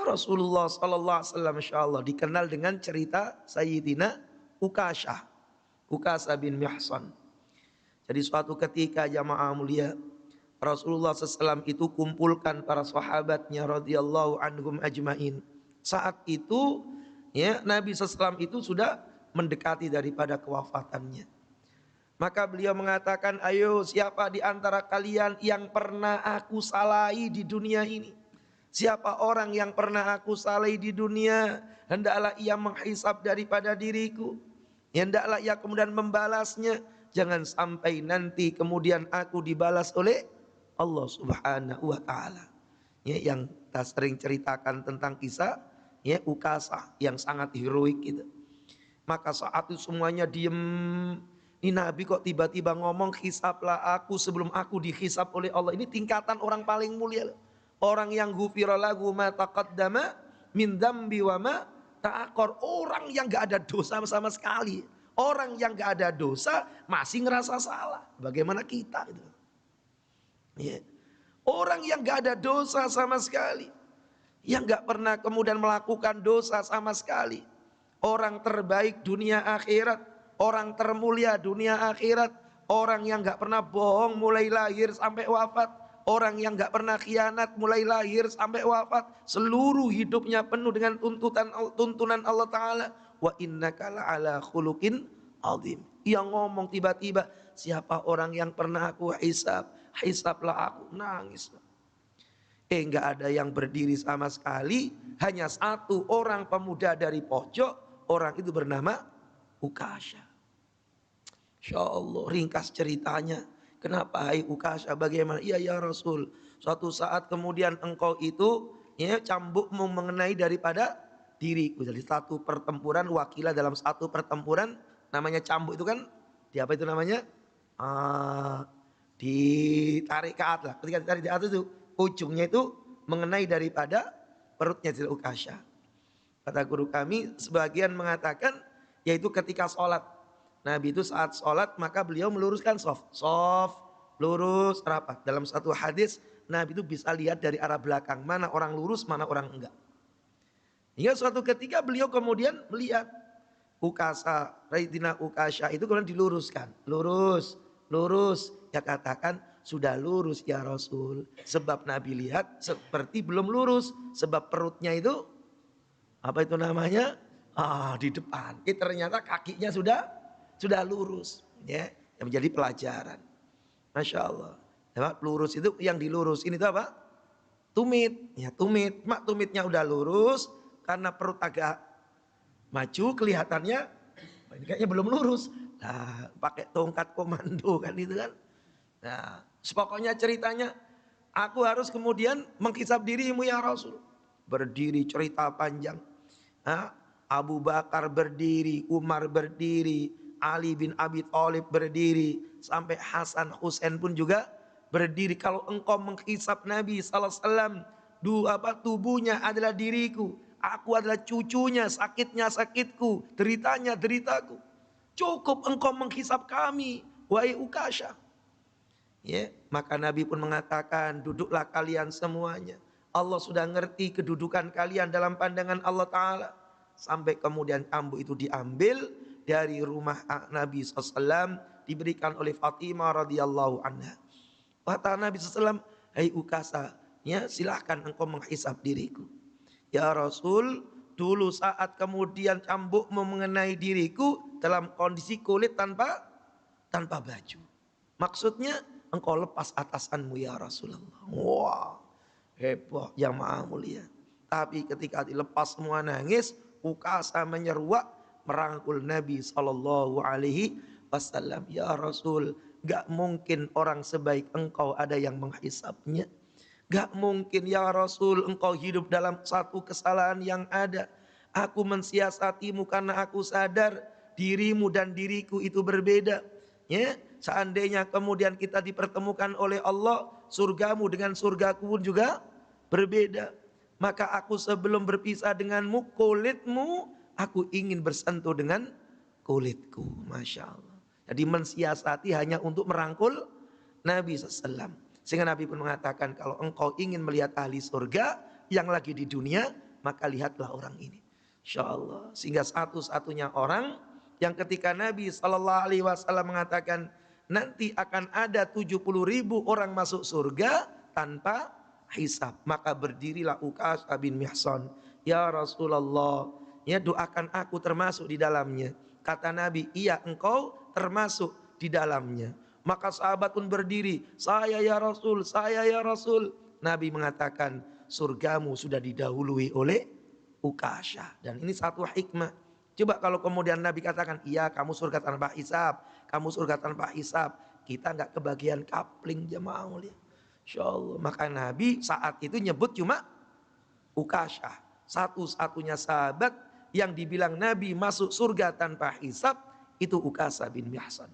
Rasulullah sallallahu alaihi wasallam insyaallah dikenal dengan cerita Sayyidina Ukashah, Ukashah bin Mihsan. Jadi suatu ketika jamaah mulia, Rasulullah SAW itu kumpulkan para sahabatnya radhiyallahu anhum ajmain. Saat itu ya Nabi SAW itu sudah mendekati daripada kewafatannya. Maka beliau mengatakan, ayo siapa di antara kalian yang pernah aku salahi di dunia ini? Siapa orang yang pernah aku salahi di dunia, hendaklah ia menghisab daripada diriku. Hendaklah ia kemudian membalasnya. Jangan sampai nanti kemudian aku dibalas oleh Allah Subhanahu wa taala. Ya, yang kita sering ceritakan tentang kisah ya Ukasah yang sangat heroik gitu. Maka saat itu semuanya diem. Ini Nabi kok tiba-tiba ngomong, hisablah aku sebelum aku dihisab oleh Allah. Ini tingkatan orang paling mulia. Orang yang ghufira lahu ma taqaddama min dzambi wa ma ta'akhkhar. Orang yang gak ada dosa sama sekali. Orang yang gak ada dosa masih ngerasa salah. Bagaimana kita gitu. Ya. Orang yang gak ada dosa sama sekali. Yang gak pernah kemudian melakukan dosa sama sekali. Orang terbaik dunia akhirat, orang termulia dunia akhirat, orang yang gak pernah bohong mulai lahir sampai wafat, orang yang gak pernah khianat mulai lahir sampai wafat, seluruh hidupnya penuh dengan tuntunan Allah Ta'ala. Wa innaka la'ala khuluqin azim. Yang ngomong tiba-tiba, siapa orang yang pernah aku hisab, hisablah aku. Nangis. Enggak ada yang berdiri sama sekali, hanya satu orang pemuda dari pojok. Orang itu bernama Ukashah. Insya Allah ringkas ceritanya. Kenapa hai Ukashah? Bagaimana? Iya ya Rasul. Suatu saat kemudian engkau itu ya cambukmu mengenai daripada diriku. Jadi satu pertempuran, wakilah dalam satu pertempuran namanya cambuk itu kan di apa itu namanya? Ditarik ke atas lah. Ketika ditarik di atas itu ujungnya itu mengenai daripada perutnya si Ukashah. Kata guru kami sebagian mengatakan yaitu ketika sholat. Nabi itu saat sholat maka beliau meluruskan soft lurus rapat. Dalam satu hadis Nabi itu bisa lihat dari arah belakang mana orang lurus mana orang enggak. Hingga suatu ketika beliau kemudian melihat Ukashah, Sayyidina Ukashah itu kemudian diluruskan. Lurus. Ya katakan sudah lurus ya Rasul. Sebab Nabi lihat seperti belum lurus. Sebab perutnya itu apa itu namanya? Di depan. Ternyata kakinya sudah lurus. Ya, yang menjadi pelajaran. Masya Allah. Lurus itu yang dilurus. Ini tuh apa? Tumit. Ya tumit. Tumitnya udah lurus. Karena perut agak maju kelihatannya. Ini kayaknya belum lurus. Nah, pakai tongkat komando kan itu kan. Nah, pokoknya ceritanya. Aku harus kemudian menghisab dirimu ya Rasul. Berdiri cerita panjang. Abu Bakar berdiri, Umar berdiri, Ali bin Abi Thalib berdiri, sampai Hasan Husain pun juga berdiri. Kalau engkau menghisab Nabi SAW, tubuhnya adalah diriku, aku adalah cucunya, sakitnya sakitku, deritanya deritaku. Cukup engkau menghisab kami, wahai Ukashah. Ya, maka Nabi pun mengatakan, duduklah kalian semuanya. Allah sudah ngerti kedudukan kalian dalam pandangan Allah Ta'ala. Sampai kemudian cambuk itu diambil dari rumah Nabi SAW. Diberikan oleh Fatimah radhiyallahu anha. Kata Nabi SAW, hai Ukashah, ya silahkan engkau menghisab diriku. Ya Rasul, dulu saat kemudian cambuk mengenai diriku dalam kondisi kulit tanpa baju. Maksudnya engkau lepas atasanmu ya Rasulullah. Wah. Heboh jamaah mulia. Tapi ketika dilepas semua nangis, Ukashah menyeruak merangkul Nabi SAW. Ya Rasul, gak mungkin orang sebaik engkau ada yang menghisapnya. Gak mungkin ya Rasul engkau hidup dalam satu kesalahan yang ada. Aku mensiasatimu karena aku sadar dirimu dan diriku itu berbeda. Ya, seandainya kemudian kita dipertemukan oleh Allah, surgamu dengan surgaku pun juga berbeda. Maka aku sebelum berpisah denganmu, kulitmu, aku ingin bersentuh dengan kulitku. Masya Allah. Jadi mensiasati hanya untuk merangkul Nabi SAW. Sehingga Nabi pun mengatakan, kalau engkau ingin melihat ahli surga yang lagi di dunia, maka lihatlah orang ini. Insya Allah. Sehingga satu-satunya orang yang ketika Nabi SAW mengatakan nanti akan ada 70.000 orang masuk surga tanpa hisab. Maka berdirilah Uqasyah bin Mihsan. Ya Rasulullah, ya doakan aku termasuk di dalamnya. Kata Nabi, iya engkau termasuk di dalamnya. Maka sahabat pun berdiri, saya ya Rasul, saya ya Rasul. Nabi mengatakan, surgamu sudah didahului oleh Uqasyah. Dan ini satu hikmah. Coba kalau kemudian Nabi katakan, iya kamu surga tanpa hisab, kamu surga tanpa hisab, kita nggak kebagian kapling jemaah mulia. Insya Allah. Maka Nabi saat itu nyebut cuma Uqasyah. Satu-satunya sahabat yang dibilang Nabi masuk surga tanpa hisab itu Uqasyah bin Mihsan.